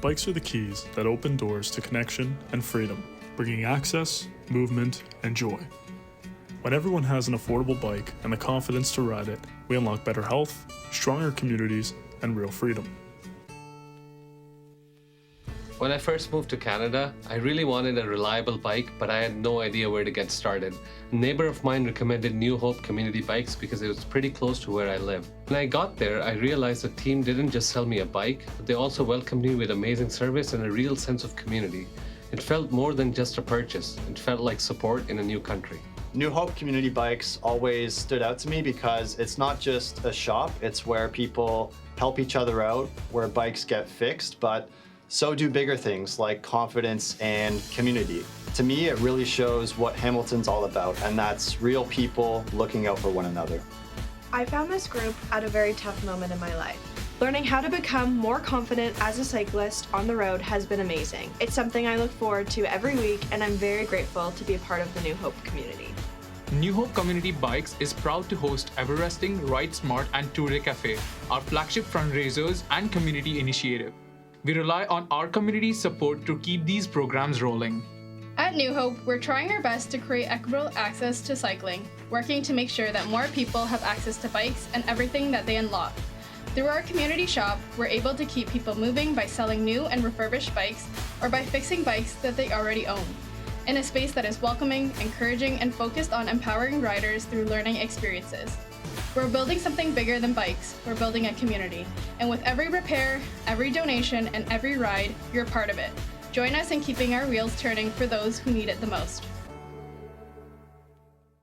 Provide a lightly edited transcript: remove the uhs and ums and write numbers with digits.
Bikes are the keys that open doors to connection and freedom, bringing access, movement, and joy. When everyone has an affordable bike and the confidence to ride it, we unlock better health, stronger communities, and real freedom. When I first moved to Canada, I really wanted a reliable bike, but I had no idea where to get started. A neighbor of mine recommended New Hope community bikes because it was pretty close to where I live. When I got there, I realized the team didn't just sell me a bike, but they also welcomed me with amazing service and a real sense of community. It felt more than just a purchase. It felt like support in a new country. New Hope community bikes always stood out to me because it's not just a shop, it's where people help each other out, where bikes get fixed, but so do bigger things like confidence and community. To me, it really shows what Hamilton's all about, and that's real people looking out for one another. I found this group at a very tough moment in my life. Learning how to become more confident as a cyclist on the road has been amazing. It's something I look forward to every week, and I'm very grateful to be a part of the New Hope community. New Hope Community Bikes is proud to host Everesting, Ride Smart, and Tour Cafe, our flagship fundraisers and community initiative. We rely on our community's support to keep these programs rolling. At New Hope, we're trying our best to create equitable access to cycling, working to make sure that more people have access to bikes and everything that they unlock. Through our community shop, we're able to keep people moving by selling new and refurbished bikes or by fixing bikes that they already own, in a space that is welcoming, encouraging, and focused on empowering riders through learning experiences. We're building something bigger than bikes. We're building a community. And with every repair, every donation, and every ride, you're part of it. Join us in keeping our wheels turning for those who need it the most.